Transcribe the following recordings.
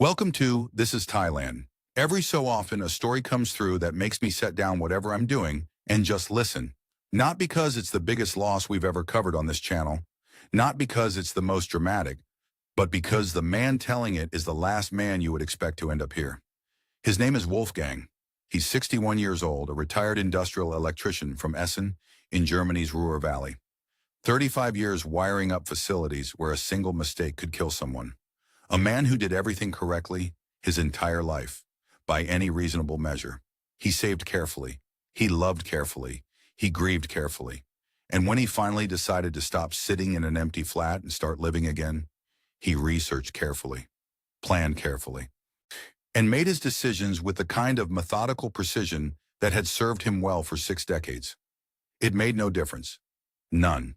Welcome to This is Thailand. Every so often, a story comes through that makes me set down whatever I'm doing and just listen. Not because it's the biggest loss we've ever covered on this channel, not because it's the most dramatic, but because the man telling it is the last man you would expect to end up here. His name is Wolfgang. He's 61 years old, a retired industrial electrician from Essen in Germany's Ruhr Valley. 35 years wiring up facilities where a single mistake could kill someone. A man who did everything correctly his entire life, by any reasonable measure. He saved carefully. He loved carefully. He grieved carefully. And when he finally decided to stop sitting in an empty flat and start living again, he researched carefully, planned carefully, and made his decisions with the kind of methodical precision that had served him well for 6 decades. It made no difference. None.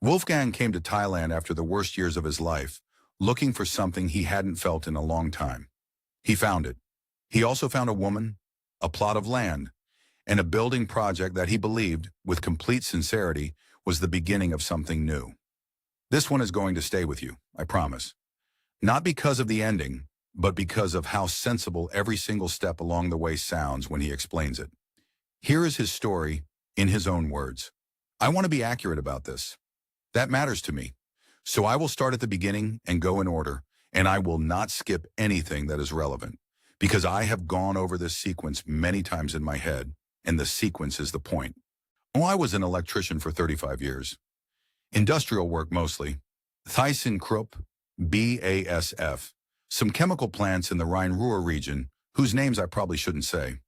Wolfgang came to Thailand after the worst years of his life, looking for something he hadn't felt in a long time. He found it. He also found a woman, a plot of land, and a building project that he believed, with complete sincerity, was the beginning of something new. This one is going to stay with you, I promise. Not because of the ending, but because of how sensible every single step along the way sounds when he explains it. Here is his story, in his own words. I want to be accurate about this. That matters to me. So I will start at the beginning and go in order, and I will not skip anything that is relevant, because I have gone over this sequence many times in my head, and the sequence is the point. Oh, I was an electrician for 35 years. Industrial work mostly. ThyssenKrupp, BASF, some chemical plants in the Rhine-Ruhr region, whose names I probably shouldn't say.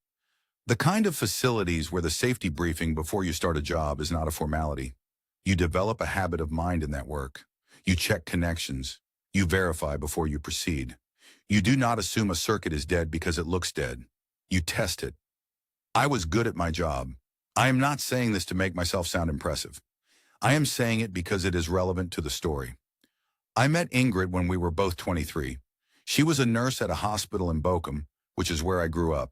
The kind of facilities where the safety briefing before you start a job is not a formality. You develop a habit of mind in that work. You check connections. You verify before you proceed. You do not assume a circuit is dead because it looks dead. You test it. I was good at my job. I am not saying this to make myself sound impressive. I am saying it because it is relevant to the story. I met Ingrid when we were both 23. She was a nurse at a hospital in Bochum, which is where I grew up,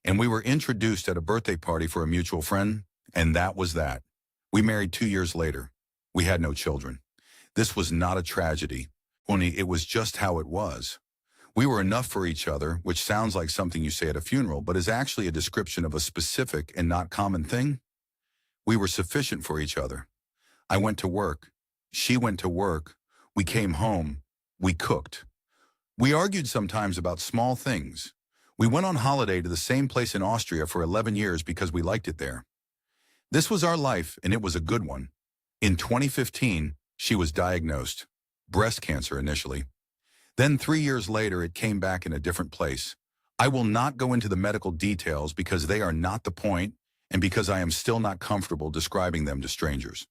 and we were introduced at a birthday party for a mutual friend, and that was that. We married 2 years later. We had no children. This was not a tragedy, only it was just how it was. We were enough for each other, which sounds like something you say at a funeral, but is actually a description of a specific and not common thing. We were sufficient for each other. I went to work. She went to work. We came home. We cooked. We argued sometimes about small things. We went on holiday to the same place in Austria for 11 years because we liked it there. This was our life, and it was a good one. In 2015, she was diagnosed, breast cancer initially. Then 3 years later, it came back in a different place. I will not go into the medical details because they are not the point and because I am still not comfortable describing them to strangers.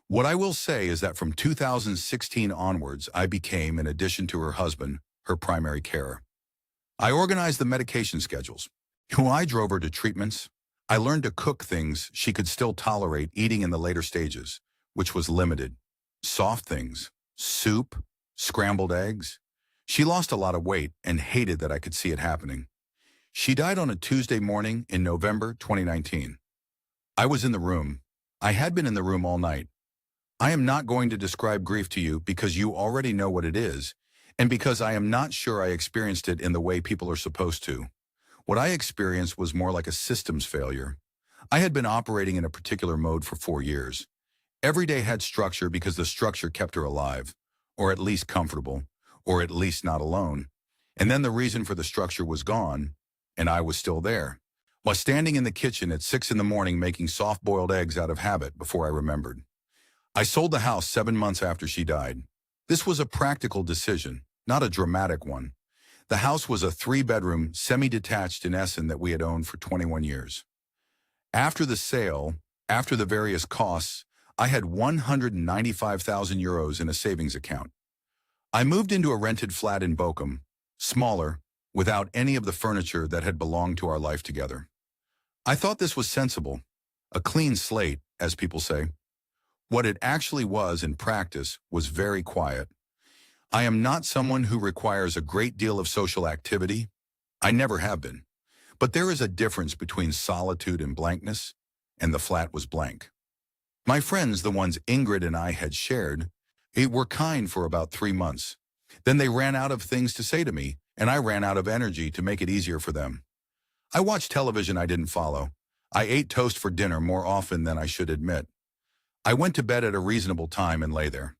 What I will say is that from 2016 onwards, I became, in addition to her husband, her primary carer. I organized the medication schedules. I drove her to treatments. I learned to cook things she could still tolerate eating in the later stages, which was limited. Soft things, soup, scrambled eggs. She lost a lot of weight and hated that I could see it happening. She died on a Tuesday morning in November 2019. I was in the room. I had been in the room all night. I am not going to describe grief to you because you already know what it is, and because I am not sure I experienced it in the way people are supposed to. What I experienced was more like a systems failure. I had been operating in a particular mode for 4 years. Every day had structure because the structure kept her alive, or at least comfortable, or at least not alone. And then the reason for the structure was gone, and I was still there. While standing in the kitchen at 6 in the morning making soft-boiled eggs out of habit before I remembered. I sold the house 7 months after she died. This was a practical decision, not a dramatic one. The house was a 3-bedroom, semi-detached in Essen that we had owned for 21 years. After the sale, after the various costs, I had 195,000 euros in a savings account. I moved into a rented flat in Bochum, smaller, without any of the furniture that had belonged to our life together. I thought this was sensible, a clean slate, as people say. What it actually was in practice was very quiet. I am not someone who requires a great deal of social activity. I never have been. But there is a difference between solitude and blankness, and the flat was blank. My friends, the ones Ingrid and I had shared, were kind for about 3 months. Then they ran out of things to say to me, and I ran out of energy to make it easier for them. I watched television I didn't follow. I ate toast for dinner more often than I should admit. I went to bed at a reasonable time and lay there.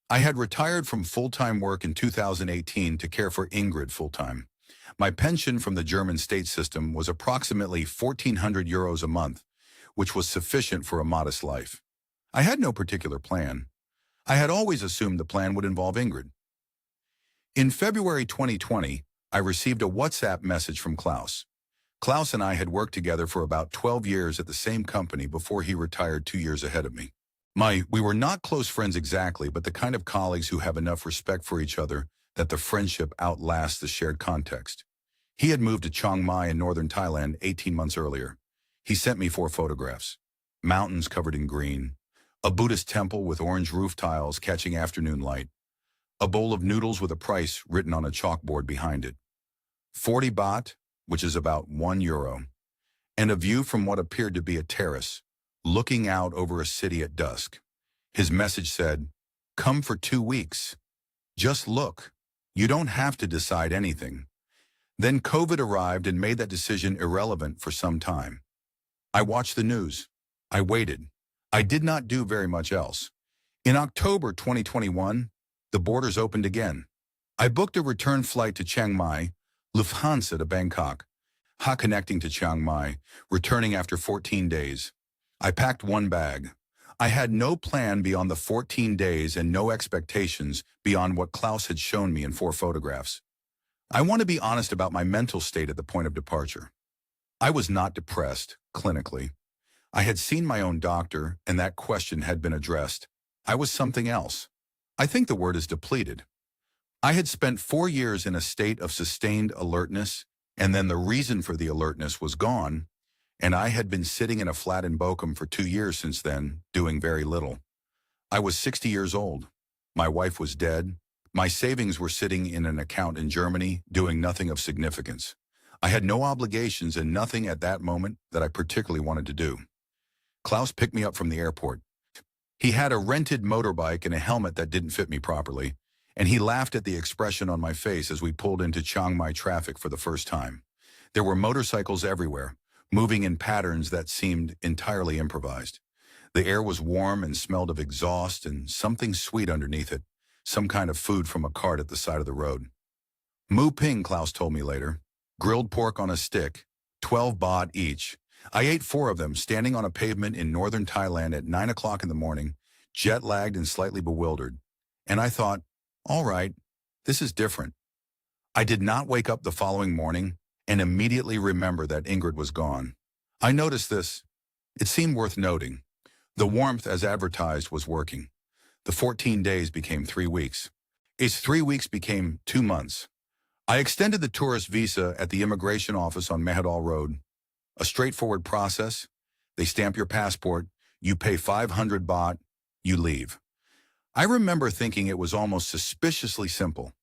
I had retired from full-time work in 2018 to care for Ingrid full-time. My pension from the German state system was approximately 1,400 euros a month, which was sufficient for a modest life. I had no particular plan. I had always assumed the plan would involve Ingrid. In February 2020, I received a WhatsApp message from Klaus. Klaus and I had worked together for about 12 years at the same company before he retired 2 years ahead of me. We were not close friends exactly, but the kind of colleagues who have enough respect for each other that the friendship outlasts the shared context. He had moved to Chiang Mai in northern Thailand 18 months earlier. He sent me 4 photographs. Mountains covered in green, a Buddhist temple with orange roof tiles catching afternoon light, a bowl of noodles with a price written on a chalkboard behind it, 40 baht, which is about €1, and a view from what appeared to be a terrace, looking out over a city at dusk. His message said, "Come for 2 weeks. Just look. You don't have to decide anything." Then COVID arrived and made that decision irrelevant for some time. I watched the news. I waited. I did not do very much else. In October 2021, the borders opened again. I booked a return flight to Chiang Mai, Lufthansa to Bangkok, connecting to Chiang Mai, returning after 14 days. I packed 1 bag. I had no plan beyond the 14 days and no expectations beyond what Klaus had shown me in 4 photographs. I want to be honest about my mental state at the point of departure. I was not depressed, clinically. I had seen my own doctor, and that question had been addressed. I was something else. I think the word is depleted. I had spent 4 years in a state of sustained alertness, and then the reason for the alertness was gone, and I had been sitting in a flat in Bochum for 2 years since then, doing very little. I was 60 years old. My wife was dead. My savings were sitting in an account in Germany, doing nothing of significance. I had no obligations and nothing at that moment that I particularly wanted to do. Klaus picked me up from the airport. He had a rented motorbike and a helmet that didn't fit me properly, and he laughed at the expression on my face as we pulled into Chiang Mai traffic for the first time. There were motorcycles everywhere, moving in patterns that seemed entirely improvised. The air was warm and smelled of exhaust and something sweet underneath it, some kind of food from a cart at the side of the road. Mu Ping, Klaus told me later. Grilled pork on a stick, 12 baht each. I ate 4 of them, standing on a pavement in northern Thailand at 9 o'clock in the morning, jet-lagged and slightly bewildered. And I thought, all right, this is different. I did not wake up the following morning and immediately remember that Ingrid was gone. I noticed this. It seemed worth noting. The warmth as advertised was working. The 14 days became 3 weeks. Its 3 weeks became 2 months. I extended the tourist visa at the immigration office on Mahadol Road. A straightforward process. They stamp your passport, you pay 500 baht, you leave. I remember thinking it was almost suspiciously simple.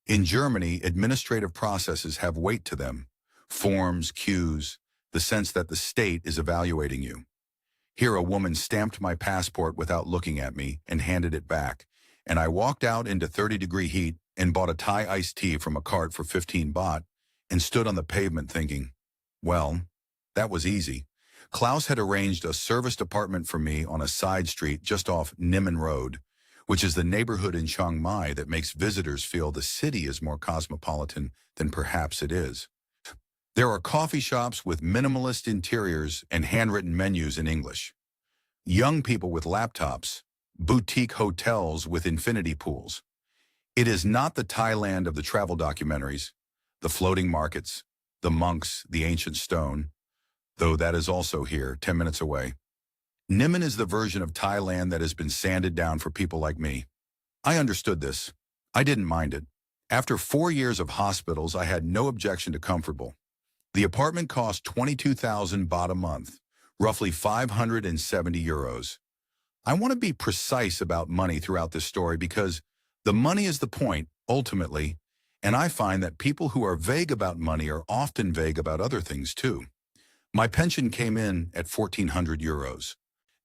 In Germany, administrative processes have weight to them. Forms, queues, the sense that the state is evaluating you. Here a woman stamped my passport without looking at me and handed it back, and I walked out into 30-degree heat and bought a Thai iced tea from a cart for 15 baht and stood on the pavement thinking, well, that was easy. Klaus had arranged a serviced apartment for me on a side street just off Nimen Road, which is the neighborhood in Chiang Mai that makes visitors feel the city is more cosmopolitan than perhaps it is. There are coffee shops with minimalist interiors and handwritten menus in English. Young people with laptops, boutique hotels with infinity pools. It is not the Thailand of the travel documentaries, the floating markets, the monks, the ancient stone, though that is also here, 10 minutes away. Nimen is the version of Thailand that has been sanded down for people like me. I understood this. I didn't mind it. After 4 years of hospitals, I had no objection to comfortable. The apartment cost 22,000 baht a month, roughly 570 euros. I want to be precise about money throughout this story because the money is the point, ultimately, and I find that people who are vague about money are often vague about other things too. My pension came in at 1,400 euros.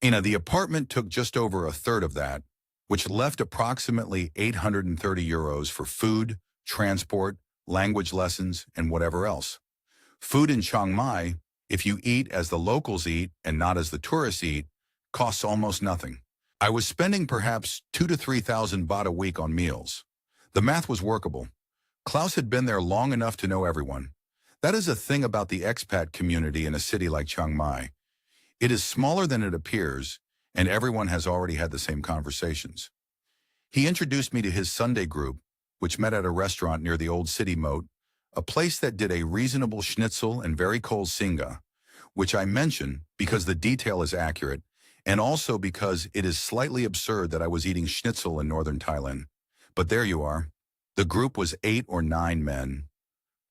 The apartment took just over a third of that, which left approximately 830 euros for food, transport, language lessons, and whatever else. Food in Chiang Mai, if you eat as the locals eat and not as the tourists eat, costs almost nothing. I was spending perhaps 2 to 3,000 baht a week on meals. The math was workable. Klaus had been there long enough to know everyone. That is a thing about the expat community in a city like Chiang Mai. It is smaller than it appears, and everyone has already had the same conversations. He introduced me to his Sunday group, which met at a restaurant near the old city moat, a place that did a reasonable schnitzel and very cold singa, which I mention because the detail is accurate, and also because it is slightly absurd that I was eating schnitzel in northern Thailand. But there you are. The group was 8 or 9 men,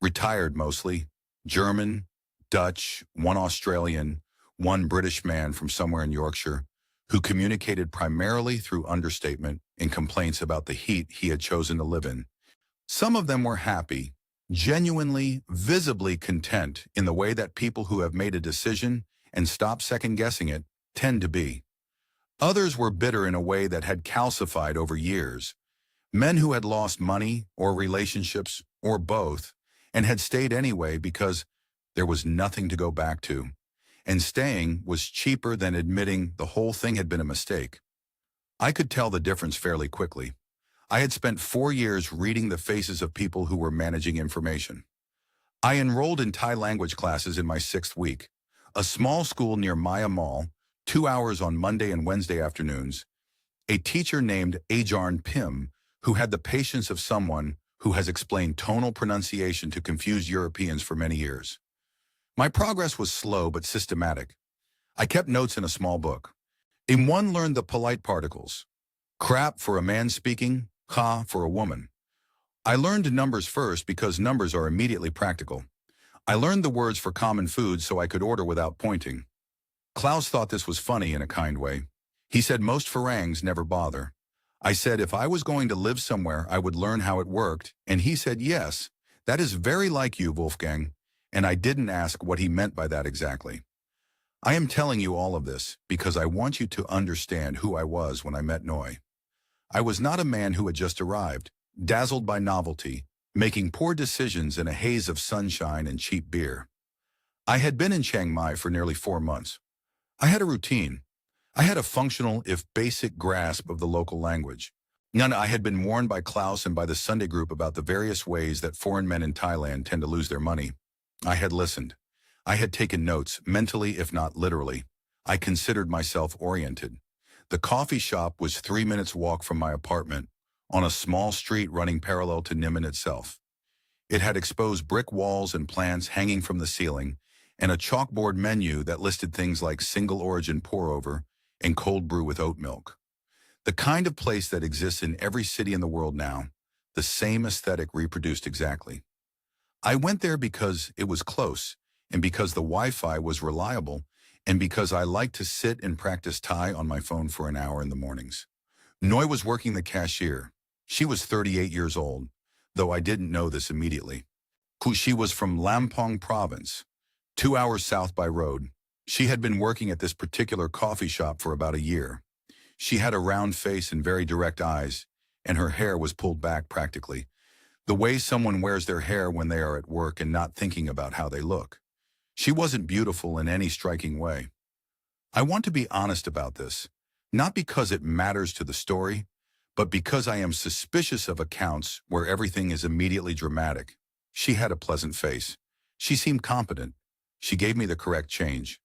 retired mostly, German, Dutch, one Australian, one British man from somewhere in Yorkshire, who communicated primarily through understatement and complaints about the heat he had chosen to live in. Some of them were happy, genuinely, visibly content in the way that people who have made a decision and stopped second-guessing it tend to be. Others were bitter in a way that had calcified over years, men who had lost money or relationships or both and had stayed anyway because there was nothing to go back to, and staying was cheaper than admitting the whole thing had been a mistake. I could tell the difference fairly quickly. I had spent 4 years reading the faces of people who were managing information. I enrolled in Thai language classes in my 6th week, a small school near Maya Mall, 2 hours on Monday and Wednesday afternoons, a teacher named Ajarn Pim, who had the patience of someone who has explained tonal pronunciation to confused Europeans for many years. My progress was slow but systematic. I kept notes in a small book. In one learned the polite particles. Crap for a man speaking, ha for a woman. I learned numbers first because numbers are immediately practical. I learned the words for common foods so I could order without pointing. Klaus thought this was funny in a kind way. He said most Farangs never bother. I said if I was going to live somewhere, I would learn how it worked, and he said yes, that is very like you, Wolfgang, and I didn't ask what he meant by that exactly. I am telling you all of this because I want you to understand who I was when I met Noi. I was not a man who had just arrived, dazzled by novelty, making poor decisions in a haze of sunshine and cheap beer. I had been in Chiang Mai for nearly 4 months. I had a routine. I had a functional, if basic, grasp of the local language. I had been warned by Klaus and by the Sunday group about the various ways that foreign men in Thailand tend to lose their money. I had listened. I had taken notes, mentally if not literally. I considered myself oriented. The coffee shop was 3 minutes' walk from my apartment, on a small street running parallel to Niman itself. It had exposed brick walls and plants hanging from the ceiling, and a chalkboard menu that listed things like single-origin pour-over and cold brew with oat milk. The kind of place that exists in every city in the world now, the same aesthetic reproduced exactly. I went there because it was close, and because the Wi-Fi was reliable, and because I liked to sit and practice Thai on my phone for an hour in the mornings. Noi was working the cashier. She was 38 years old, though I didn't know this immediately. She was from Lampang province, 2 hours south by road. She had been working at this particular coffee shop for about a year. She had a round face and very direct eyes, and her hair was pulled back practically, the way someone wears their hair when they are at work and not thinking about how they look. She wasn't beautiful in any striking way. I want to be honest about this, not because it matters to the story, but because I am suspicious of accounts where everything is immediately dramatic. She had a pleasant face. She seemed competent. She gave me the correct change.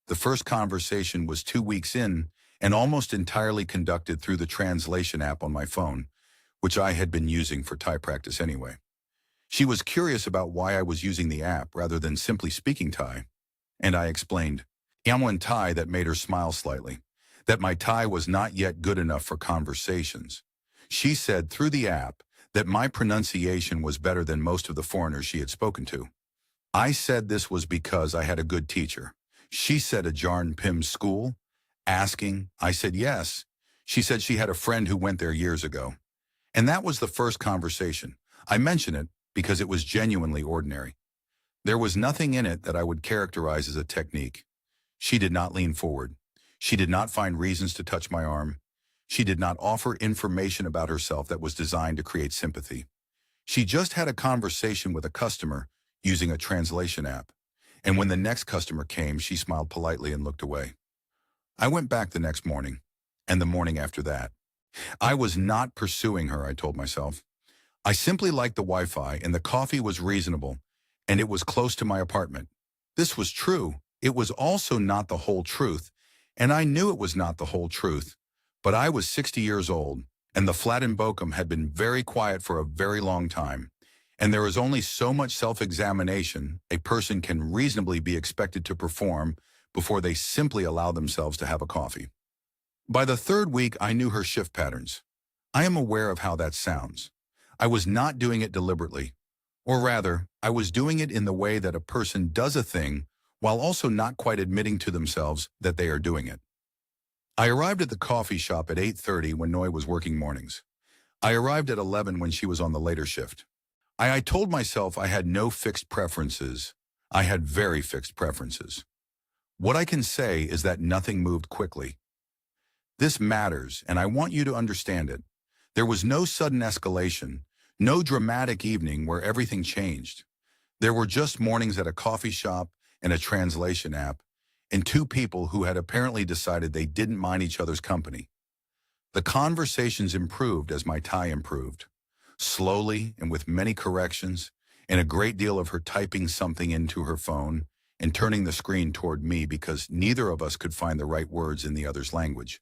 The first conversation was 2 weeks in and almost entirely conducted through the translation app on my phone, which I had been using for Thai practice anyway. She was curious about why I was using the app rather than simply speaking Thai, and I explained, in Thai, that made her smile slightly, that my Thai was not yet good enough for conversations. She said through the app that my pronunciation was better than most of the foreigners she had spoken to. I said this was because I had a good teacher. She said Ajarn Pim's school. Asking, I said yes. She said she had a friend who went there years ago. And that was the first conversation. I mention it because it was genuinely ordinary. There was nothing in it that I would characterize as a technique. She did not lean forward. She did not find reasons to touch my arm. She did not offer information about herself that was designed to create sympathy. She just had a conversation with a customer using a translation app. And when the next customer came, she smiled politely and looked away. I went back the next morning, and the morning after that. I was not pursuing her, I told myself. I simply liked the Wi-Fi, and the coffee was reasonable, and it was close to my apartment. This was true. It was also not the whole truth, and I knew it was not the whole truth. But I was 60 years old, and the flat in Bochum had been very quiet for a very long time. And there is only so much self-examination a person can reasonably be expected to perform before they simply allow themselves to have a coffee. By the third week, I knew her shift patterns. I am aware of how that sounds. I was not doing it deliberately. Or rather, I was doing it in the way that a person does a thing while also not quite admitting to themselves that they are doing it. I arrived at the coffee shop at 8:30 when Noi was working mornings. I arrived at 11 when she was on the later shift. I told myself I had no fixed preferences. I had very fixed preferences. What I can say is that nothing moved quickly. This matters, and I want you to understand it. There was no sudden escalation, no dramatic evening where everything changed. There were just mornings at a coffee shop and a translation app, and two people who had apparently decided they didn't mind each other's company. The conversations improved as my Thai improved. Slowly and with many corrections, and a great deal of her typing something into her phone and turning the screen toward me because neither of us could find the right words in the other's language.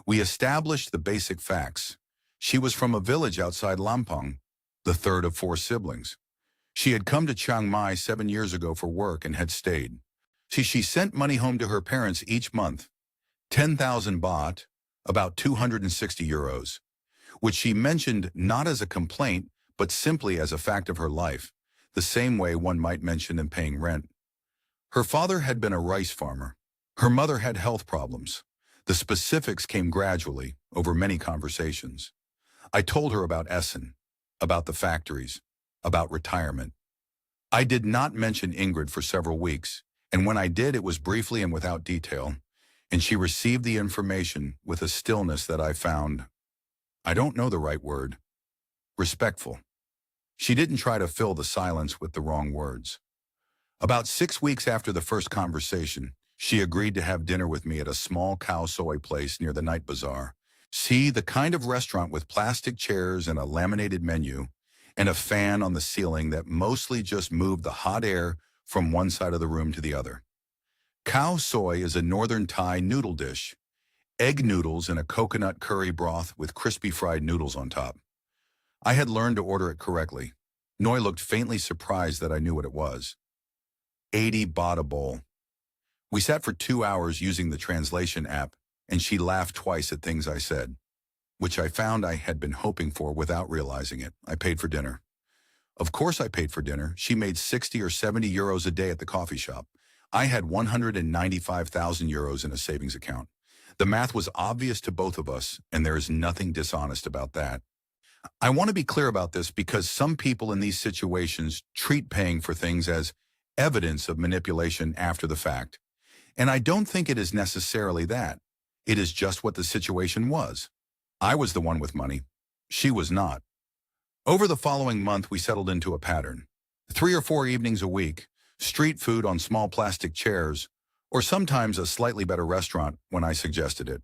We established the basic facts. She was from a village outside Lampang, the third of 4 siblings. She had come to Chiang Mai 7 years ago for work and had stayed. She sent money home to her parents each month, 10,000 baht, about 260 euros, which she mentioned not as a complaint, but simply as a fact of her life, the same way one might mention in paying rent. Her father had been a rice farmer. Her mother had health problems. The specifics came gradually, over many conversations. I told her about Essen, about the factories, about retirement. I did not mention Ingrid for several weeks, and when I did, it was briefly and without detail, and she received the information with a stillness that I found, I don't know the right word, respectful. She didn't try to fill the silence with the wrong words. About 6 weeks after the first conversation, she agreed to have dinner with me at a small khao soi place near the night bazaar. See, the kind of restaurant with plastic chairs and a laminated menu, and a fan on the ceiling that mostly just moved the hot air from one side of the room to the other. Khao soi is a northern Thai noodle dish, egg noodles in a coconut curry broth with crispy fried noodles on top. I had learned to order it correctly. Noi looked faintly surprised that I knew what it was. 80 baht a bowl. We sat for 2 hours using the translation app, and she laughed twice at things I said, which I found I had been hoping for without realizing it. I paid for dinner. Of course I paid for dinner. She made 60 or 70 euros a day at the coffee shop. I had 195,000 euros in a savings account. The math was obvious to both of us, and there is nothing dishonest about that. I want to be clear about this because some people in these situations treat paying for things as evidence of manipulation after the fact. And I don't think it is necessarily that. It is just what the situation was. I was the one with money. She was not. Over the following month, we settled into a pattern. 3 or 4 evenings a week, street food on small plastic chairs, or sometimes a slightly better restaurant when I suggested it.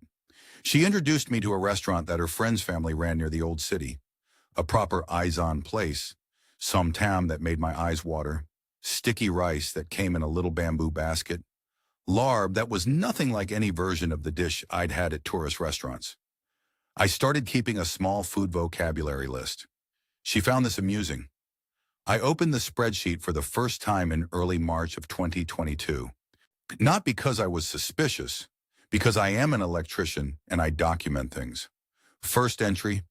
She introduced me to a restaurant that her friend's family ran near the old city. A proper eyes-on place, some tam that made my eyes water, sticky rice that came in a little bamboo basket, larb that was nothing like any version of the dish I'd had at tourist restaurants. I started keeping a small food vocabulary list. She found this amusing. I opened the spreadsheet for the first time in early March of 2022. Not because I was suspicious, because I am an electrician and I document things. First entry,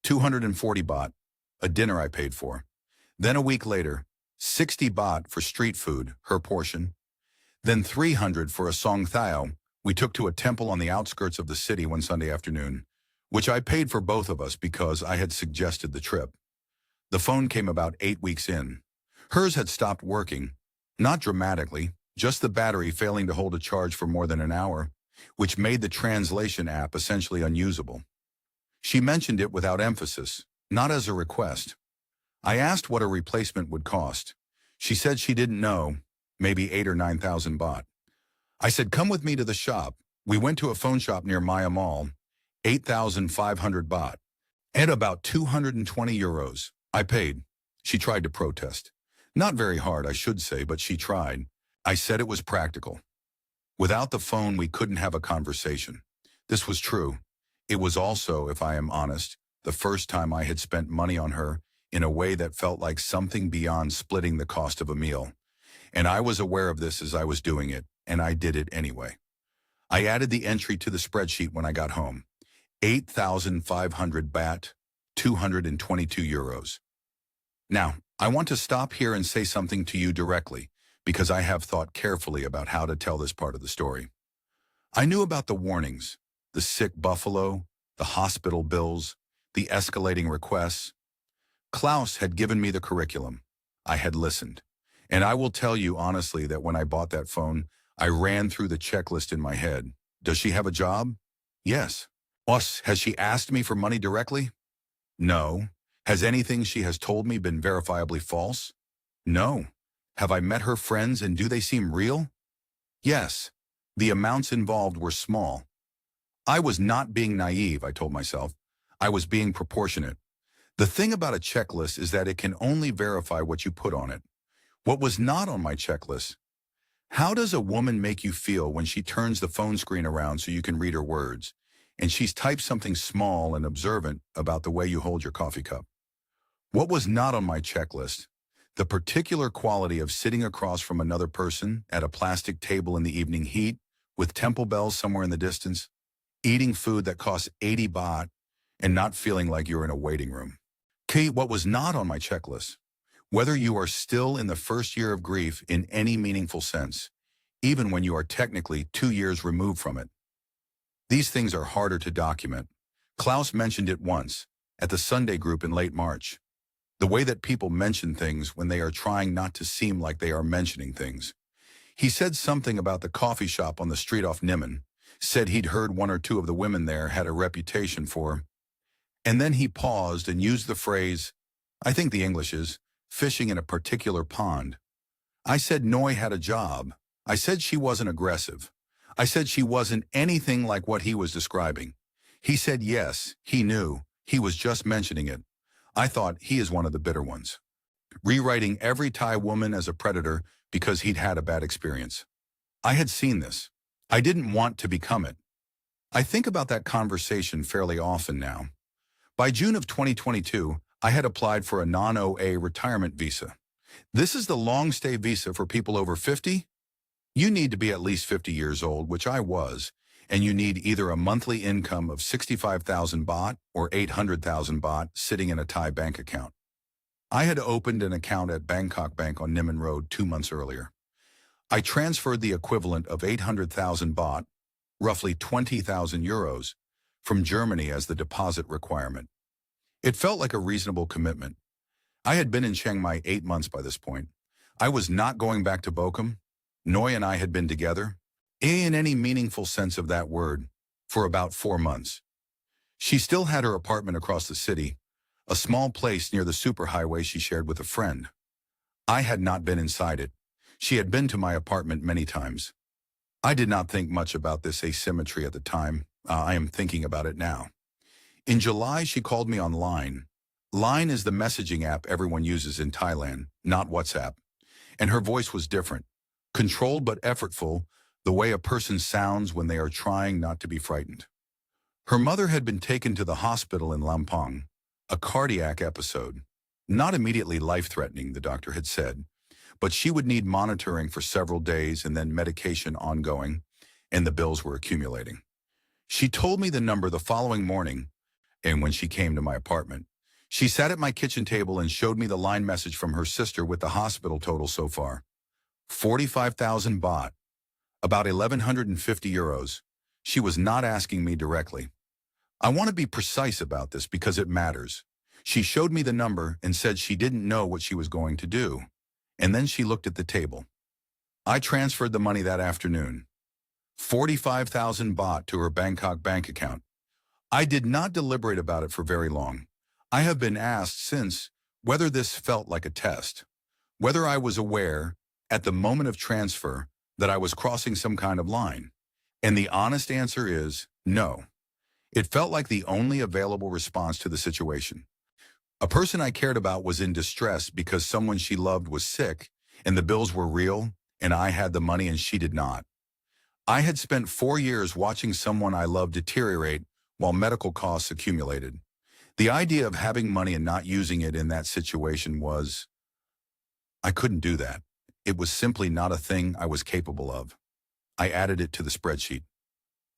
240 baht, a dinner I paid for. Then a week later, 60 baht for street food, her portion. Then 300 for a song thao we took to a temple on the outskirts of the city one Sunday afternoon, which I paid for both of us because I had suggested the trip. The phone came about 8 weeks in. Hers had stopped working, not dramatically, just the battery failing to hold a charge for more than an hour, which made the translation app essentially unusable. She mentioned it without emphasis, not as a request. I asked what a replacement would cost. She said she didn't know, maybe 8 or 9,000 baht. I said, come with me to the shop. We went to a phone shop near Maya Mall, 8,500 baht, and about 220 euros. I paid. She tried to protest. Not very hard, I should say, but she tried. I said it was practical. Without the phone, we couldn't have a conversation. This was true. It was also, if I am honest, the first time I had spent money on her in a way that felt like something beyond splitting the cost of a meal. And I was aware of this as I was doing it, and I did it anyway. I added the entry to the spreadsheet when I got home. 8,500 baht, 222 euros. Now, I want to stop here and say something to you directly, because I have thought carefully about how to tell this part of the story. I knew about the warnings, the sick buffalo, the hospital bills, the escalating requests. Klaus had given me the curriculum. I had listened. And I will tell you honestly that when I bought that phone, I ran through the checklist in my head. Does she have a job? Yes. Has she asked me for money directly? No. Has anything she has told me been verifiably false? No. Have I met her friends and do they seem real? Yes. The amounts involved were small. I was not being naive, I told myself. I was being proportionate. The thing about a checklist is that it can only verify what you put on it. What was not on my checklist? How does a woman make you feel when she turns the phone screen around so you can read her words, and she's typed something small and observant about the way you hold your coffee cup? What was not on my checklist? The particular quality of sitting across from another person at a plastic table in the evening heat with temple bells somewhere in the distance, eating food that costs 80 baht, and not feeling like you're in a waiting room. What was not on my checklist? Whether you are still in the first year of grief in any meaningful sense, even when you are technically 2 years removed from it. These things are harder to document. Klaus mentioned it once, at the Sunday group in late March. The way that people mention things when they are trying not to seem like they are mentioning things. He said something about the coffee shop on the street off Nimmen, said he'd heard 1 or 2 of the women there had a reputation for, and then he paused and used the phrase, I think the English is, fishing in a particular pond. I said Noi had a job. I said she wasn't aggressive. I said she wasn't anything like what he was describing. He said yes, he knew, he was just mentioning it. I thought he is one of the bitter ones. Rewriting every Thai woman as a predator because he'd had a bad experience. I had seen this. I didn't want to become it. I think about that conversation fairly often now. By June of 2022, I had applied for a non-OA retirement visa. This is the long-stay visa for people over 50. You need to be at least 50 years old, which I was, and you need either a monthly income of 65,000 baht or 800,000 baht sitting in a Thai bank account. I had opened an account at Bangkok Bank on Nimmen Road 2 months earlier. I transferred the equivalent of 800,000 baht, roughly 20,000 euros, from Germany as the deposit requirement. It felt like a reasonable commitment. I had been in Chiang Mai 8 months by this point. I was not going back to Bochum. Noi and I had been together, in any meaningful sense of that word, for about 4 months. She still had her apartment across the city, a small place near the superhighway she shared with a friend. I had not been inside it. She had been to my apartment many times. I did not think much about this asymmetry at the time. I am thinking about it now. In July, she called me on Line. Line is the messaging app everyone uses in Thailand, not WhatsApp. And her voice was different, controlled but effortful, the way a person sounds when they are trying not to be frightened. Her mother had been taken to the hospital in Lampang, a cardiac episode. Not immediately life-threatening, the doctor had said, but she would need monitoring for several days and then medication ongoing, and the bills were accumulating. She told me the number the following morning, and when she came to my apartment, she sat at my kitchen table and showed me the line message from her sister with the hospital total so far. 45,000 baht, about 1,150 euros. She was not asking me directly. I want to be precise about this because it matters. She showed me the number and said she didn't know what she was going to do. And then she looked at the table. I transferred the money that afternoon. 45,000 baht to her Bangkok bank account. I did not deliberate about it for very long. I have been asked since, whether this felt like a test, whether I was aware at the moment of transfer that I was crossing some kind of line. And the honest answer is no. It felt like the only available response to the situation. A person I cared about was in distress because someone she loved was sick and the bills were real and I had the money and she did not. I had spent 4 years watching someone I loved deteriorate while medical costs accumulated. The idea of having money and not using it in that situation I couldn't do that. It was simply not a thing I was capable of. I added it to the spreadsheet.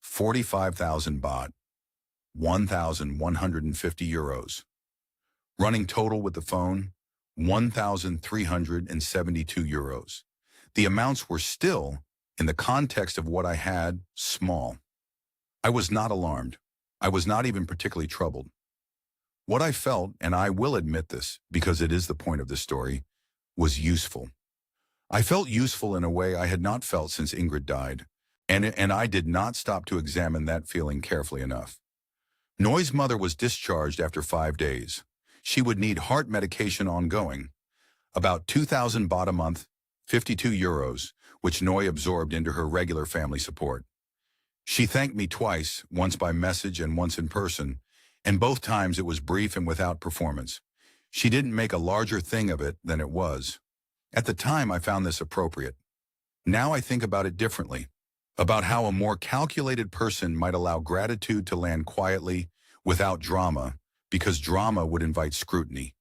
45,000 baht, 1,150 euros. Running total with the phone, 1,372 euros. The amounts were still, in the context of what I had, small. I was not alarmed. I was not even particularly troubled. What I felt, and I will admit this because it is the point of this story, was useful. I felt useful in a way I had not felt since Ingrid died, and I did not stop to examine that feeling carefully enough. Noi's mother was discharged after 5 days. She would need heart medication ongoing, about 2,000 baht a month, 52 euros, which Noi absorbed into her regular family support. She thanked me twice, once by message and once in person, and both times it was brief and without performance. She didn't make a larger thing of it than it was. At the time, I found this appropriate. Now I think about it differently, about how a more calculated person might allow gratitude to land quietly, without drama, because drama would invite scrutiny.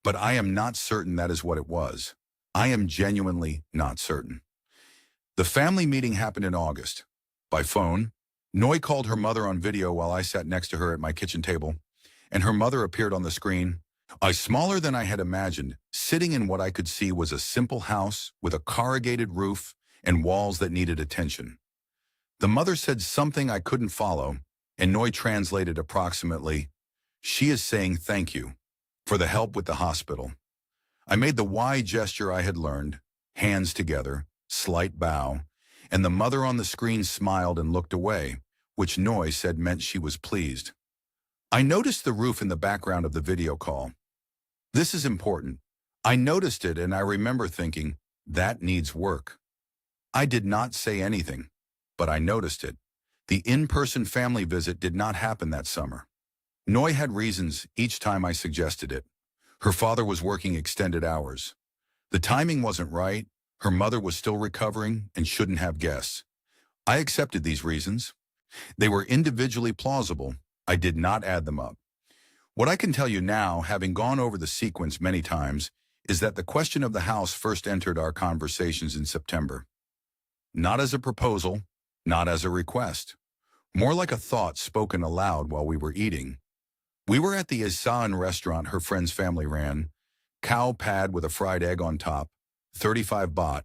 But I am not certain that is what it was. I am genuinely not certain. The family meeting happened in August. By phone, Noi called her mother on video while I sat next to her at my kitchen table, and her mother appeared on the screen. Smaller than I had imagined, sitting in what I could see was a simple house with a corrugated roof and walls that needed attention. The mother said something I couldn't follow, and Noi translated approximately, "She is saying thank you for the help with the hospital." I made the Y gesture I had learned, hands together, slight bow, and the mother on the screen smiled and looked away, which Noi said meant she was pleased. I noticed the roof in the background of the video call. This is important. I noticed it and I remember thinking, that needs work. I did not say anything, but I noticed it. The in-person family visit did not happen that summer. Noi had reasons each time I suggested it. Her father was working extended hours. The timing wasn't right. Her mother was still recovering and shouldn't have guests. I accepted these reasons. They were individually plausible. I did not add them up. What I can tell you now, having gone over the sequence many times, is that the question of the house first entered our conversations in September. Not as a proposal, not as a request. More like a thought spoken aloud while we were eating. We were at the Isan restaurant her friend's family ran, cow pad with a fried egg on top, 35 baht,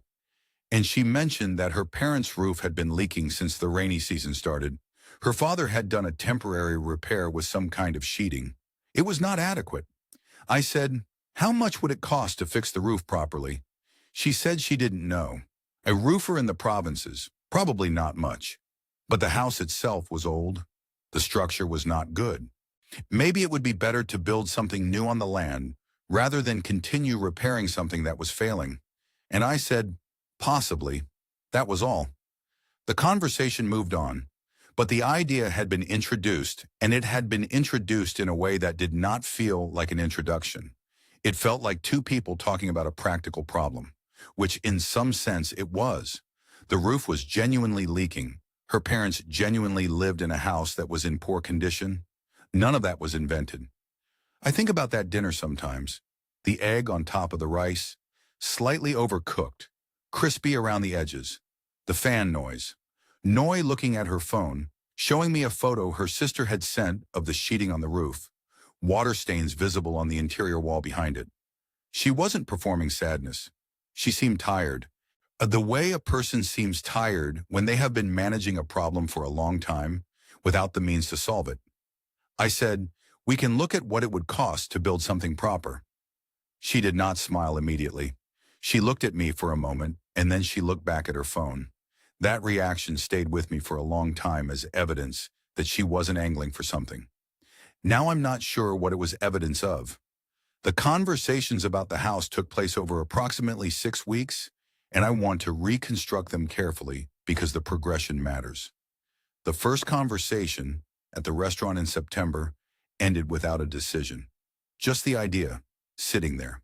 and she mentioned that her parents' roof had been leaking since the rainy season started. Her father had done a temporary repair with some kind of sheeting. It was not adequate. I said, "How much would it cost to fix the roof properly?" She said she didn't know. A roofer in the provinces, probably not much. But the house itself was old. The structure was not good. Maybe it would be better to build something new on the land rather than continue repairing something that was failing. And I said, possibly. That was all. The conversation moved on, but the idea had been introduced, and it had been introduced in a way that did not feel like an introduction. It felt like two people talking about a practical problem, which in some sense it was. The roof was genuinely leaking. Her parents genuinely lived in a house that was in poor condition. None of that was invented. I think about that dinner sometimes. The egg on top of the rice, slightly overcooked, crispy around the edges. The fan noise. Noi looking at her phone, showing me a photo her sister had sent of the sheeting on the roof, water stains visible on the interior wall behind it. She wasn't performing sadness. She seemed tired. The way a person seems tired when they have been managing a problem for a long time without the means to solve it. I said, "We can look at what it would cost to build something proper." She did not smile immediately. She looked at me for a moment, and then she looked back at her phone. That reaction stayed with me for a long time as evidence that she wasn't angling for something. Now I'm not sure what it was evidence of. The conversations about the house took place over approximately 6 weeks, and I want to reconstruct them carefully because the progression matters. The first conversation, at the restaurant in September, ended without a decision. Just the idea, sitting there.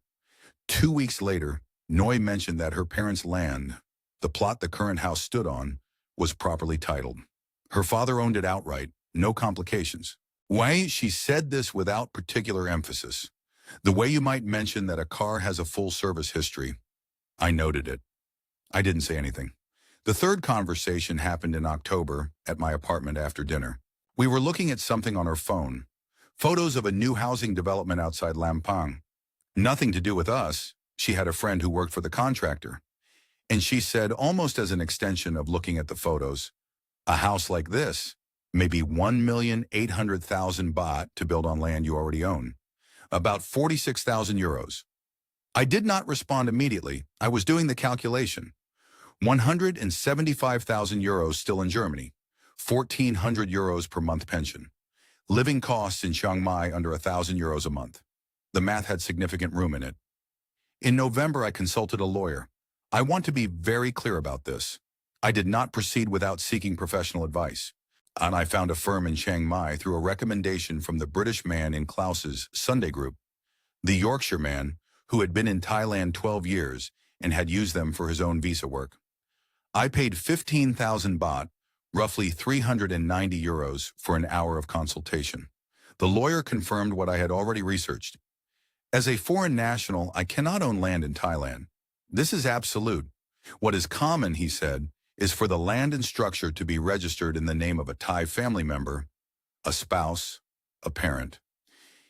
2 weeks later, Noi mentioned that her parents' land, the plot the current house stood on, was properly titled. Her father owned it outright, no complications. Why she said this without particular emphasis. The way you might mention that a car has a full service history. I noted it. I didn't say anything. The third conversation happened in October at my apartment after dinner. We were looking at something on her phone. Photos of a new housing development outside Lampang. Nothing to do with us. She had a friend who worked for the contractor. And she said, almost as an extension of looking at the photos, a house like this, maybe 1,800,000 baht to build on land you already own. About 46,000 euros. I did not respond immediately. I was doing the calculation. 175,000 euros still in Germany. 1,400 euros per month pension. Living costs in Chiang Mai under 1,000 euros a month. The math had significant room in it. In November, I consulted a lawyer. I want to be very clear about this. I did not proceed without seeking professional advice. And I found a firm in Chiang Mai through a recommendation from the British man in Klaus's Sunday group, the Yorkshire man who had been in Thailand 12 years and had used them for his own visa work. I paid 15,000 baht, roughly 390 euros, for an hour of consultation. The lawyer confirmed what I had already researched. As a foreign national, I cannot own land in Thailand. This is absolute. What is common, he said, is for the land and structure to be registered in the name of a Thai family member, a spouse, a parent.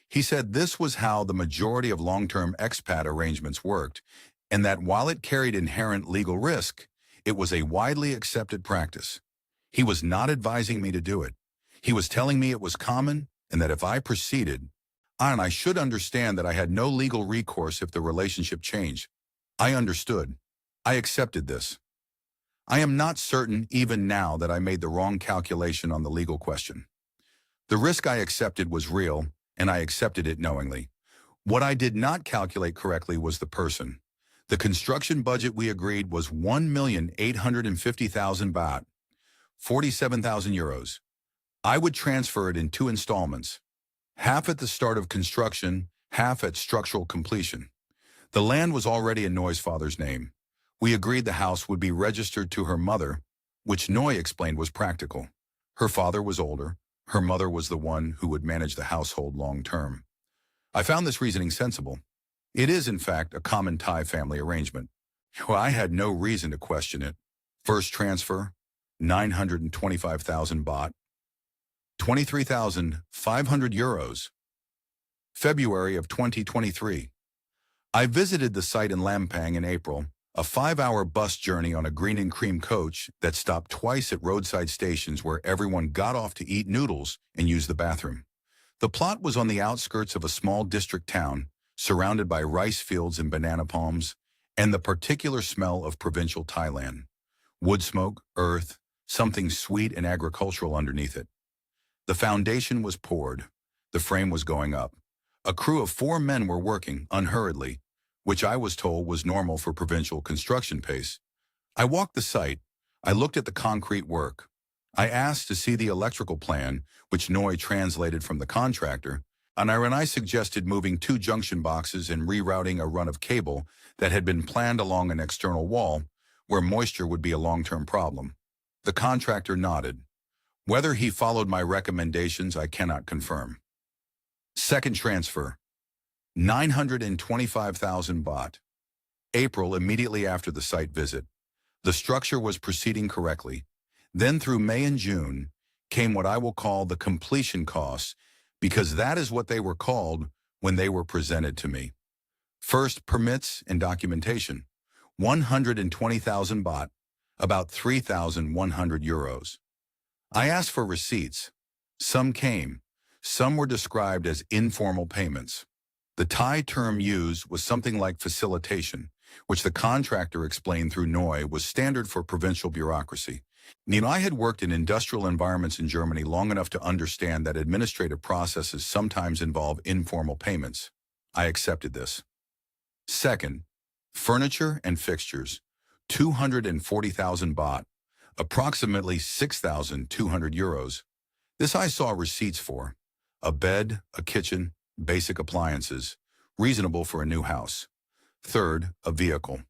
He said this was how the majority of long-term expat arrangements worked, and that while it carried inherent legal risk, it was a widely accepted practice. He was not advising me to do it. He was telling me it was common and that if I proceeded, I should understand that I had no legal recourse if the relationship changed. I understood. I accepted this. I am not certain even now that I made the wrong calculation on the legal question. The risk I accepted was real, and I accepted it knowingly. What I did not calculate correctly was the person. The construction budget we agreed was 1,850,000 baht, 47,000 euros. I would transfer it in 2 installments, half at the start of construction, half at structural completion. The land was already in Noi's father's name. We agreed the house would be registered to her mother, which Noi explained was practical. Her father was older. Her mother was the one who would manage the household long term. I found this reasoning sensible. It is, in fact, a common Thai family arrangement. Well, I had no reason to question it. First transfer, 925,000 baht, 23,500 euros. February of 2023. I visited the site in Lampang in April, a 5-hour bus journey on a green and cream coach that stopped twice at roadside stations where everyone got off to eat noodles and use the bathroom. The plot was on the outskirts of a small district town, surrounded by rice fields and banana palms, and the particular smell of provincial Thailand. Wood smoke, earth, something sweet and agricultural underneath it. The foundation was poured. The frame was going up. A crew of 4 men were working, unhurriedly, which I was told was normal for provincial construction pace. I walked the site. I looked at the concrete work. I asked to see the electrical plan, which Noi translated from the contractor, and I suggested moving 2 junction boxes and rerouting a run of cable that had been planned along an external wall, where moisture would be a long-term problem. The contractor nodded. Whether he followed my recommendations, I cannot confirm. Second transfer, 925,000 baht. April, immediately after the site visit. The structure was proceeding correctly. Then through May and June came what I will call the completion costs, because that is what they were called when they were presented to me. First, permits and documentation, 120,000 baht, about 3,100 euros. I asked for receipts. Some came. Some were described as informal payments. The Thai term used was something like facilitation, which the contractor explained through Noi was standard for provincial bureaucracy. I had worked in industrial environments in Germany long enough to understand that administrative processes sometimes involve informal payments. I accepted this. Second, furniture and fixtures, 240,000 baht, approximately 6,200 euros. This I saw receipts for. A bed, a kitchen, basic appliances, reasonable for a new house. Third, a vehicle.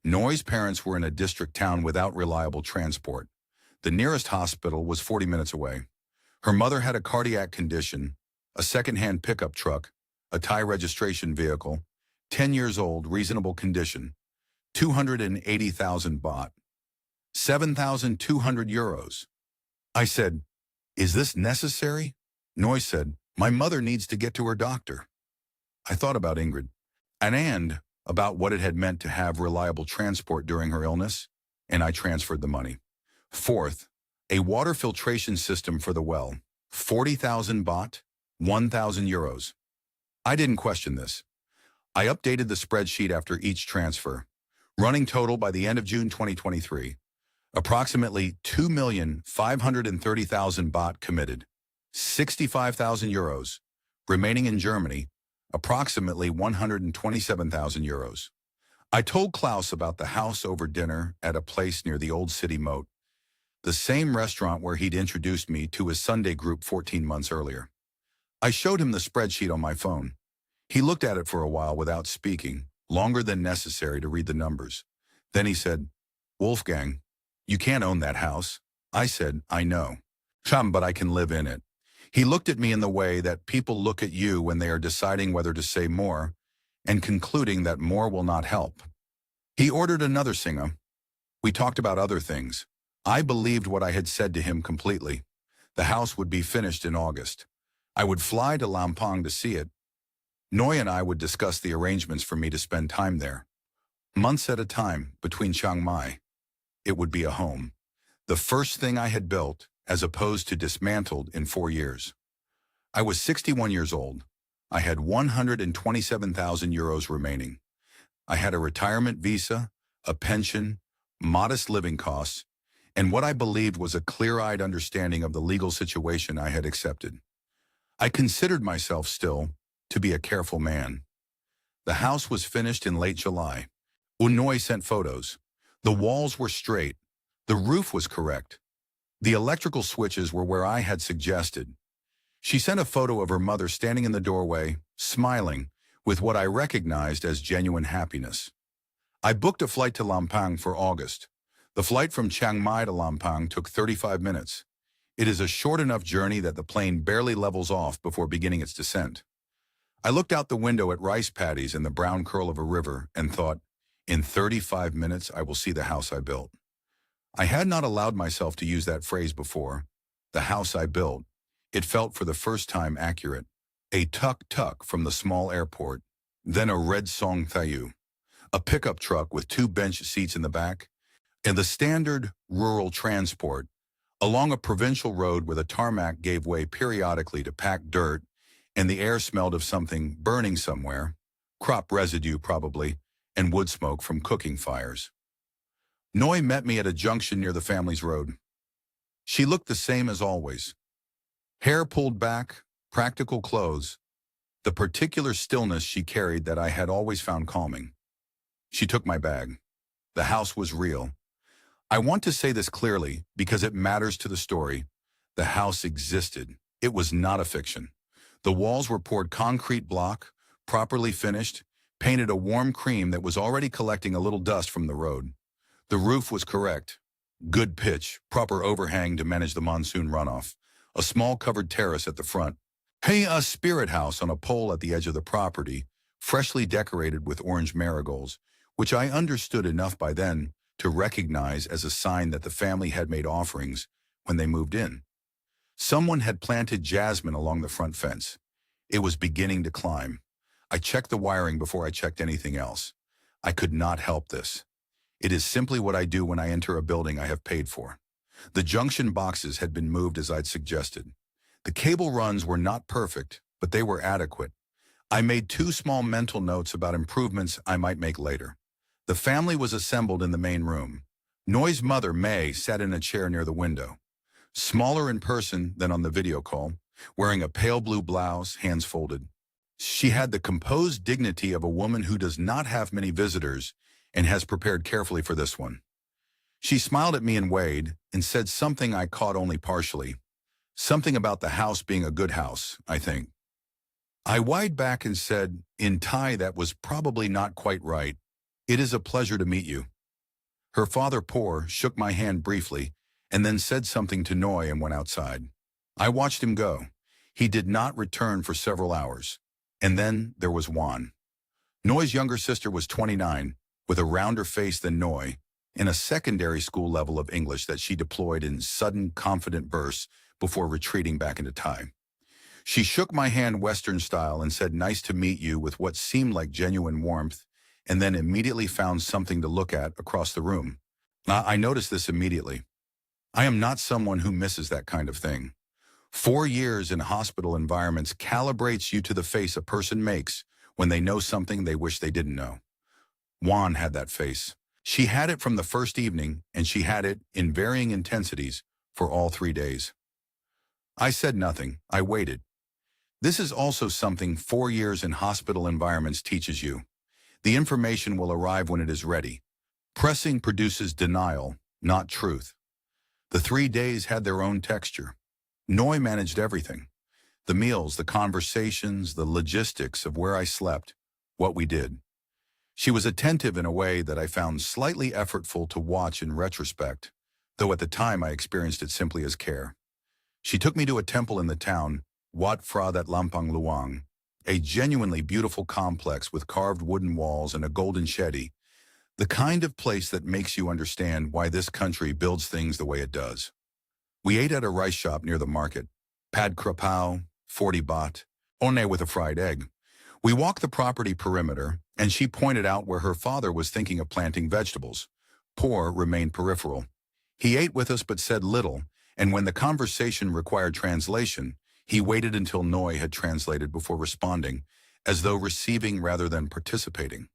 Noi's parents were in a district town without reliable transport. The nearest hospital was 40 minutes away. Her mother had a cardiac condition, a second-hand pickup truck, a Thai registration vehicle, 10 years old, reasonable condition, 280,000 baht, 7,200 euros. I said, "Is this necessary?" Noi said, "My mother needs to get to her doctor." I thought about Ingrid, and about what it had meant to have reliable transport during her illness, and I transferred the money. Fourth, a water filtration system for the well, 40,000 baht, 1,000 euros. I didn't question this. I updated the spreadsheet after each transfer. Running total by the end of June 2023, approximately 2,530,000 baht committed, 65,000 euros, remaining in Germany, approximately 127,000 euros. I told Klaus about the house over dinner at a place near the Old City Moat, the same restaurant where he'd introduced me to his Sunday group 14 months earlier. I showed him the spreadsheet on my phone. He looked at it for a while without speaking, longer than necessary to read the numbers. Then he said, "Wolfgang, you can't own that house." I said, "I know. But I can live in it." He looked at me in the way that people look at you when they are deciding whether to say more and concluding that more will not help. He ordered another singa. We talked about other things. I believed what I had said to him completely. The house would be finished in August. I would fly to Lampang to see it. Noi and I would discuss the arrangements for me to spend time there. Months at a time, between Chiang Mai. It would be a home. The first thing I had built, as opposed to dismantled in 4 years. I was 61 years old. I had 127,000 euros remaining. I had a retirement visa, a pension, modest living costs, and what I believed was a clear-eyed understanding of the legal situation I had accepted. I considered myself still to be a careful man. The house was finished in late July. Noi sent photos. The walls were straight. The roof was correct. The electrical switches were where I had suggested. She sent a photo of her mother standing in the doorway, smiling, with what I recognized as genuine happiness. I booked a flight to Lampang for August. The flight from Chiang Mai to Lampang took 35 minutes. It is a short enough journey that the plane barely levels off before beginning its descent. I looked out the window at rice paddies and the brown curl of a river and thought, in 35 minutes I will see the house I built. I had not allowed myself to use that phrase before. The house I built. It felt for the first time accurate. A tuk-tuk from the small airport, then a red Song Thayu, a pickup truck with 2 bench seats in the back, and the standard rural transport along a provincial road where the tarmac gave way periodically to packed dirt and the air smelled of something burning somewhere, crop residue probably, and wood smoke from cooking fires. Noi met me at a junction near the family's road. She looked the same as always. Hair pulled back, practical clothes, the particular stillness she carried that I had always found calming. She took my bag. The house was real. I want to say this clearly because it matters to the story. The house existed. It was not a fiction. The walls were poured concrete block, properly finished, painted a warm cream that was already collecting a little dust from the road. The roof was correct. Good pitch, proper overhang to manage the monsoon runoff. A small covered terrace at the front. A spirit house on a pole at the edge of the property, freshly decorated with orange marigolds, which I understood enough by then to recognize as a sign that the family had made offerings when they moved in. Someone had planted jasmine along the front fence. It was beginning to climb. I checked the wiring before I checked anything else. I could not help this. It is simply what I do when I enter a building I have paid for. The junction boxes had been moved as I'd suggested. The cable runs were not perfect, but they were adequate. I made 2 small mental notes about improvements I might make later. The family was assembled in the main room. Noi's mother, May, sat in a chair near the window. Smaller in person than on the video call, wearing a pale blue blouse, hands folded. She had the composed dignity of a woman who does not have many visitors and has prepared carefully for this one. She smiled at me and Wade and said something I caught only partially. Something about the house being a good house, I think. I wired back and said, in Thai that was probably not quite right. It is a pleasure to meet you. Her father, Por, shook my hand briefly and then said something to Noi and went outside. I watched him go. He did not return for several hours. And then there was Juan. Noi's younger sister was 29, with a rounder face than Noi, in a secondary school level of English that she deployed in sudden, confident bursts before retreating back into Thai. She shook my hand Western style and said, nice to meet you, with what seemed like genuine warmth, and then immediately found something to look at across the room. I noticed this immediately. I am not someone who misses that kind of thing. 4 years in hospital environments calibrates you to the face a person makes when they know something they wish they didn't know. Juan had that face. She had it from the first evening, and she had it in varying intensities for all 3 days. I said nothing. I waited. This is also something 4 years in hospital environments teaches you. The information will arrive when it is ready. Pressing produces denial, not truth. The 3 days had their own texture. Noi managed everything. The meals, the conversations, the logistics of where I slept, what we did. She was attentive in a way that I found slightly effortful to watch in retrospect, though at the time I experienced it simply as care. She took me to a temple in the town, Wat Phra that Lampang Luang, a genuinely beautiful complex with carved wooden walls and a golden shetty, the kind of place that makes you understand why this country builds things the way it does. We ate at a rice shop near the market, pad krapao, 40 baht, one with a fried egg. We walked the property perimeter, and she pointed out where her father was thinking of planting vegetables. Por remained peripheral. He ate with us but said little, and when the conversation required translation, he waited until Noi had translated before responding, as though receiving rather than participating.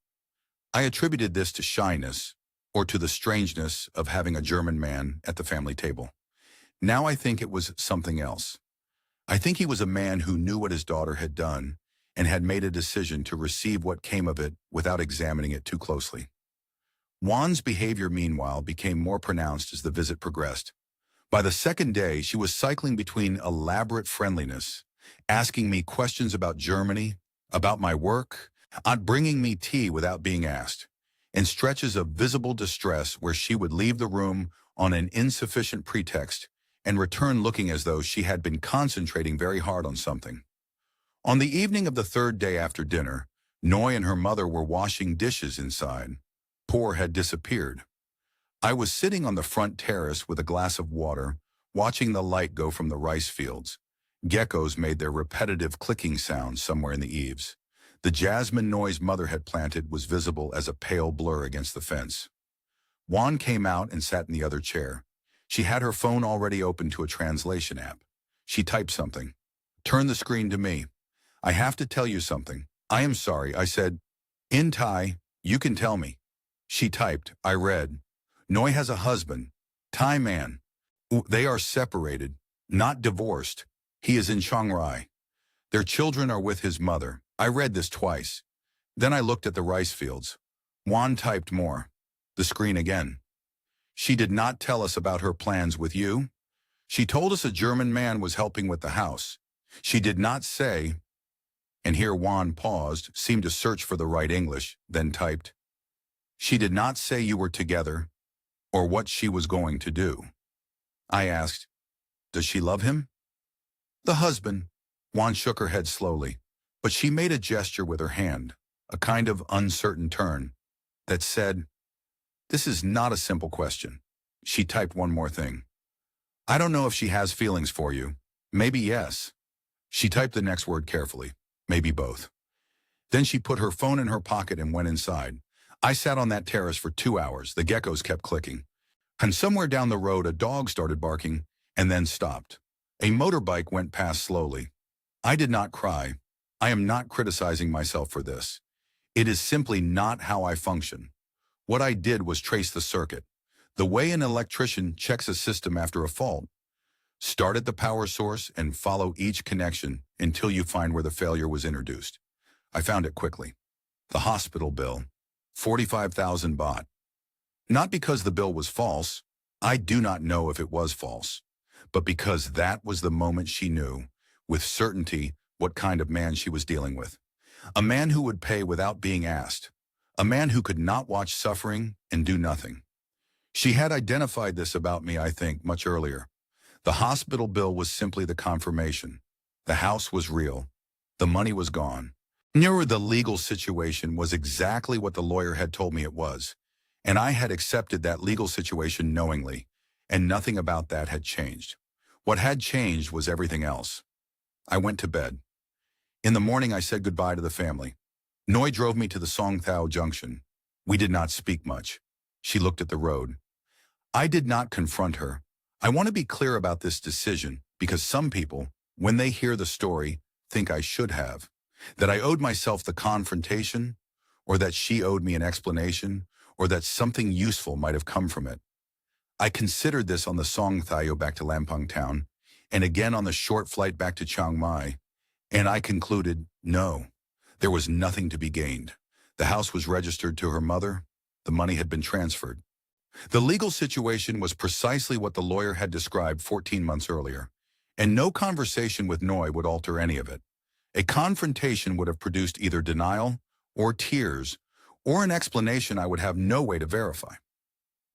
I attributed this to shyness, or to the strangeness of having a German man at the family table. Now I think it was something else. I think he was a man who knew what his daughter had done and had made a decision to receive what came of it without examining it too closely. Juan's behavior, meanwhile, became more pronounced as the visit progressed. By the second day, she was cycling between elaborate friendliness, asking me questions about Germany, about my work, bringing me tea without being asked, and stretches of visible distress where she would leave the room on an insufficient pretext and return looking as though she had been concentrating very hard on something. On the evening of the third day after dinner, Noi and her mother were washing dishes inside. Por had disappeared. I was sitting on the front terrace with a glass of water, watching the light go from the rice fields. Geckos made their repetitive clicking sounds somewhere in the eaves. The jasmine Noi's mother had planted was visible as a pale blur against the fence. Juan came out and sat in the other chair. She had her phone already open to a translation app. She typed something. Turn the screen to me. I have to tell you something. I am sorry, I said. In Thai, you can tell me. She typed. I read. Noi has a husband. Thai man. They are separated, not divorced. He is in Chiang Mai. Their children are with his mother. I read this twice. Then I looked at the rice fields. Juan typed more. The screen again. She did not tell us about her plans with you. She told us a German man was helping with the house. She did not say, and here Juan paused, seemed to search for the right English, then typed. She did not say you were together, or what she was going to do. I asked, does she love him? The husband. Juan shook her head slowly, but she made a gesture with her hand, a kind of uncertain turn, that said, this is not a simple question. She typed one more thing. I don't know if she has feelings for you. Maybe yes. She typed the next word carefully. Maybe both. Then she put her phone in her pocket and went inside. I sat on that terrace for 2 hours. The geckos kept clicking. And somewhere down the road, a dog started barking and then stopped. A motorbike went past slowly. I did not cry. I am not criticizing myself for this. It is simply not how I function. What I did was trace the circuit, the way an electrician checks a system after a fault. Start at the power source and follow each connection until you find where the failure was introduced. I found it quickly. The hospital bill, 45,000 baht. Not because the bill was false, I do not know if it was false, but because that was the moment she knew, with certainty, what kind of man she was dealing with. A man who would pay without being asked. A man who could not watch suffering and do nothing. She had identified this about me, I think, much earlier. The hospital bill was simply the confirmation. The house was real. The money was gone. Nearer, the legal situation was exactly what the lawyer had told me it was, and I had accepted that legal situation knowingly, and nothing about that had changed. What had changed was everything else. I went to bed. In the morning, I said goodbye to the family. Noi drove me to the Song Thao Junction. We did not speak much. She looked at the road. I did not confront her. I want to be clear about this decision because some people, when they hear the story, think I should have. That I owed myself the confrontation, or that she owed me an explanation, or that something useful might have come from it. I considered this on the Song Thao back to Lampang town, and again on the short flight back to Chiang Mai, and I concluded, no, there was nothing to be gained. The house was registered to her mother. The money had been transferred. The legal situation was precisely what the lawyer had described 14 months earlier, and no conversation with Noi would alter any of it. A confrontation would have produced either denial or tears or an explanation I would have no way to verify.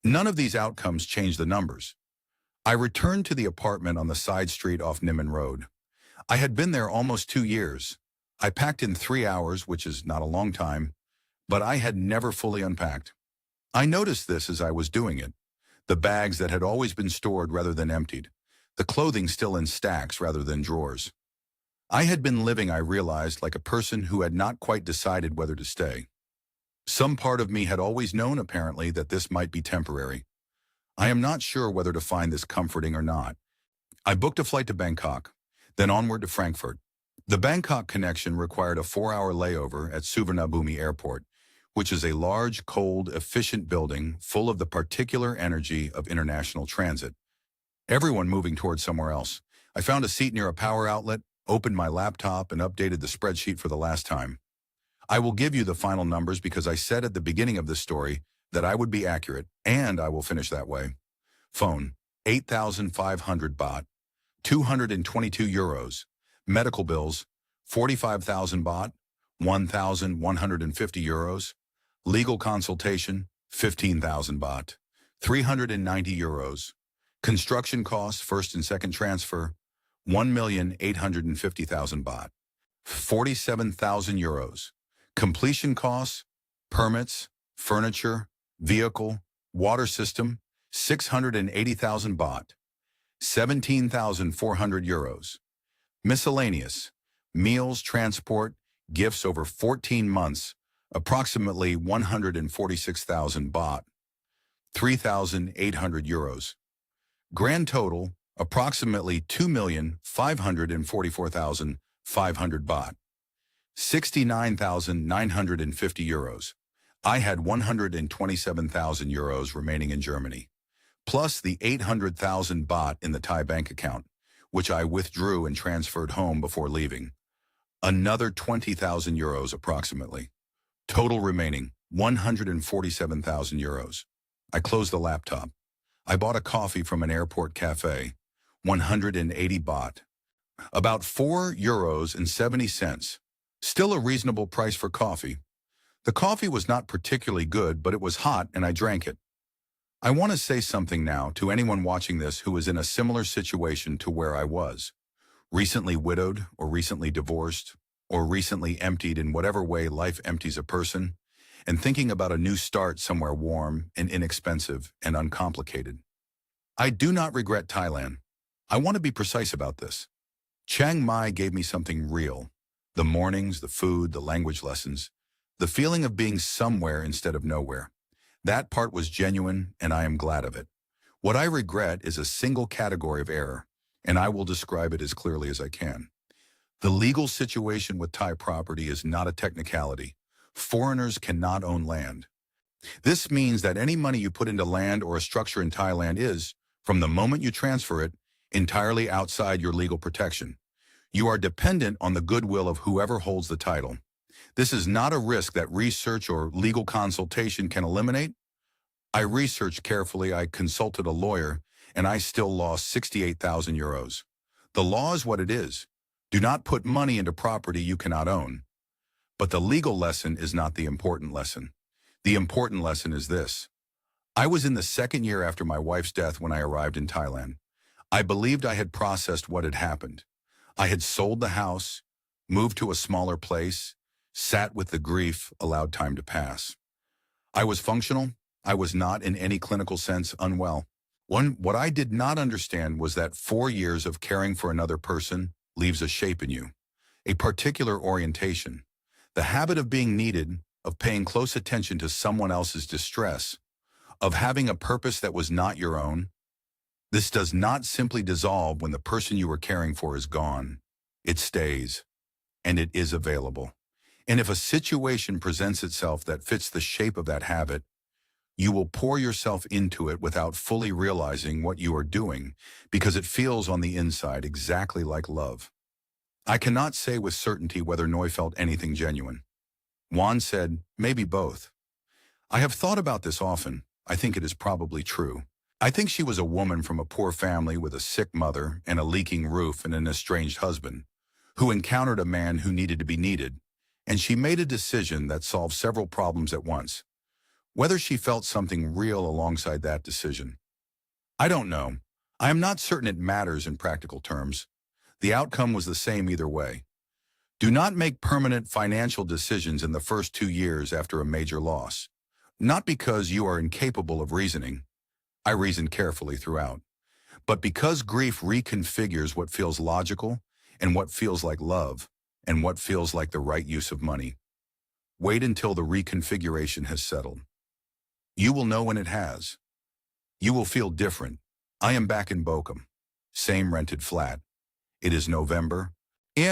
None of these outcomes changed the numbers. I returned to the apartment on the side street off Niman Road. I had been there almost 2 years. I packed in 3 hours, which is not a long time, but I had never fully unpacked. I noticed this as I was doing it. The bags that had always been stored rather than emptied. The clothing still in stacks rather than drawers. I had been living, I realized, like a person who had not quite decided whether to stay. Some part of me had always known, apparently, that this might be temporary. I am not sure whether to find this comforting or not. I booked a flight to Bangkok, then onward to Frankfurt. The Bangkok connection required a 4-hour layover at Suvarnabhumi Airport, which is a large, cold, efficient building full of the particular energy of international transit. Everyone moving towards somewhere else. I found a seat near a power outlet, opened my laptop, and updated the spreadsheet for the last time. I will give you the final numbers because I said at the beginning of this story that I would be accurate, and I will finish that way. Phone, 8,500 baht, 222 euros. Medical bills, 45,000 baht, 1,150 euros. Legal consultation, 15,000 baht, 390 euros. Construction costs, first and second transfer, 1,850,000 baht, 47,000 euros. Completion costs, permits, furniture, vehicle, water system, 680,000 baht, 17,400 euros. Miscellaneous, meals, transport, gifts over 14 months, approximately 146,000 baht, 3,800 euros. Grand total, approximately 2,544,500 baht, 69,950 euros. I had 127,000 euros remaining in Germany, plus the 800,000 baht in the Thai bank account, which I withdrew and transferred home before leaving. Another 20,000 euros approximately. Total remaining, 147,000 euros. I closed the laptop. I bought a coffee from an airport cafe, 180 baht. About 4 euros and 70 cents. Still a reasonable price for coffee. The coffee was not particularly good, but it was hot and I drank it. I want to say something now to anyone watching this who is in a similar situation to where I was. Recently widowed, or recently divorced, or recently emptied in whatever way life empties a person, and thinking about a new start somewhere warm and inexpensive and uncomplicated. I do not regret Thailand. I want to be precise about this. Chiang Mai gave me something real. The mornings, the food, the language lessons, the feeling of being somewhere instead of nowhere. That part was genuine, and I am glad of it. What I regret is a single category of error, and I will describe it as clearly as I can. The legal situation with Thai property is not a technicality. Foreigners cannot own land. This means that any money you put into land or a structure in Thailand is, from the moment you transfer it, entirely outside your legal protection. You are dependent on the goodwill of whoever holds the title. This is not a risk that research or legal consultation can eliminate. I researched carefully, I consulted a lawyer, and I still lost 68,000 euros. The law is what it is. Do not put money into property you cannot own. But the legal lesson is not the important lesson. The important lesson is this. I was in the second year after my wife's death when I arrived in Thailand. I believed I had processed what had happened. I had sold the house, moved to a smaller place, sat with the grief, allowed time to pass. I was functional. I was not in any clinical sense unwell. What I did not understand was that 4 years of caring for another person leaves a shape in you, a particular orientation, the habit of being needed, of paying close attention to someone else's distress, of having a purpose that was not your own. This does not simply dissolve when the person you were caring for is gone. It stays, and it is available. And if a situation presents itself that fits the shape of that habit, you will pour yourself into it without fully realizing what you are doing because it feels on the inside exactly like love. I cannot say with certainty whether Noi felt anything genuine. Juan said, maybe both. I have thought about this often. I think it is probably true. I think she was a woman from a poor family with a sick mother and a leaking roof and an estranged husband, who encountered a man who needed to be needed, and she made a decision that solved several problems at once. Whether she felt something real alongside that decision, I don't know. I am not certain it matters in practical terms. The outcome was the same either way. Do not make permanent financial decisions in the first 2 years after a major loss. Not because you are incapable of reasoning. I reasoned carefully throughout. But because grief reconfigures what feels logical and what feels like love and what feels like the right use of money. Wait until the reconfiguration has settled. You will know when it has. You will feel different. I am back in Bochum. Same rented flat. It is November,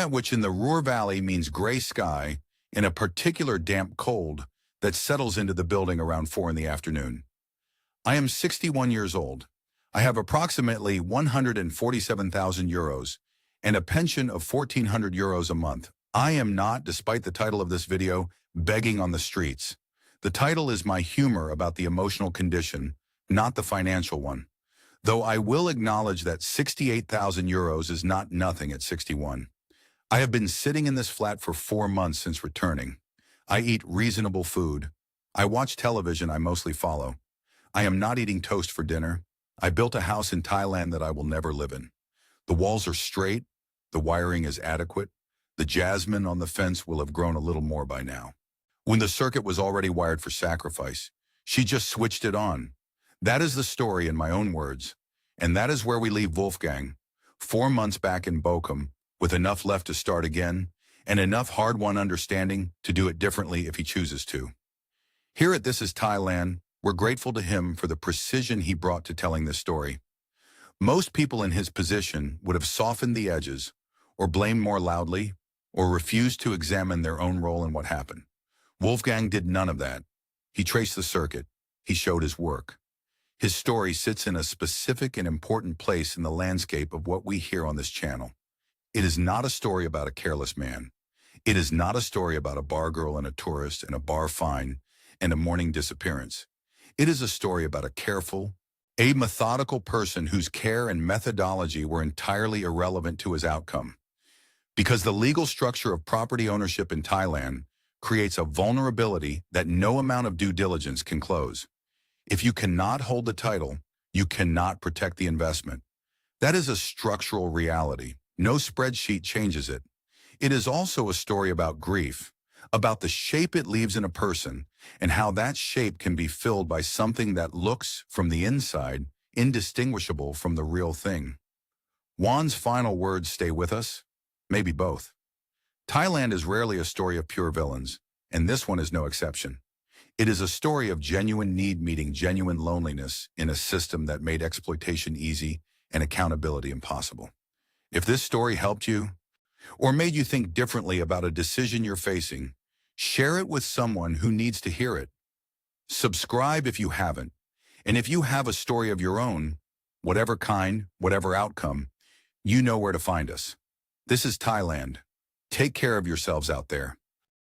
which in the Ruhr Valley means gray sky and a particular damp cold that settles into the building around 4 in the afternoon. I am 61 years old. I have approximately 147,000 euros and a pension of 1,400 euros a month. I am not, despite the title of this video, begging on the streets. The title is my humor about the emotional condition, not the financial one. Though I will acknowledge that 68,000 euros is not nothing at 61. I have been sitting in this flat for 4 months since returning. I eat reasonable food. I watch television I mostly follow. I am not eating toast for dinner. I built a house in Thailand that I will never live in. The walls are straight. The wiring is adequate. The jasmine on the fence will have grown a little more by now. When the circuit was already wired for sacrifice, she just switched it on. That is the story in my own words. And that is where we leave Wolfgang, 4 months back in Bochum, with enough left to start again, and enough hard-won understanding to do it differently if he chooses to. Here at This is Thailand, we're grateful to him for the precision he brought to telling this story. Most people in his position would have softened the edges, or blamed more loudly, or refused to examine their own role in what happened. Wolfgang did none of that. He traced the circuit. He showed his work. His story sits in a specific and important place in the landscape of what we hear on this channel. It is not a story about a careless man. It is not a story about a bar girl and a tourist and a bar fine and a morning disappearance. It is a story about a careful, a methodical person whose care and methodology were entirely irrelevant to his outcome. Because the legal structure of property ownership in Thailand creates a vulnerability that no amount of due diligence can close. If you cannot hold the title, you cannot protect the investment. That is a structural reality. No spreadsheet changes it. It is also a story about grief, about the shape it leaves in a person, and how that shape can be filled by something that looks, from the inside, indistinguishable from the real thing. Juan's final words stay with us, maybe both. Thailand is rarely a story of pure villains, and this one is no exception. It is a story of genuine need meeting genuine loneliness in a system that made exploitation easy and accountability impossible. If this story helped you, or made you think differently about a decision you're facing, share it with someone who needs to hear it. Subscribe if you haven't, and if you have a story of your own, whatever kind, whatever outcome, you know where to find us. This is Thailand. Take care of yourselves out there.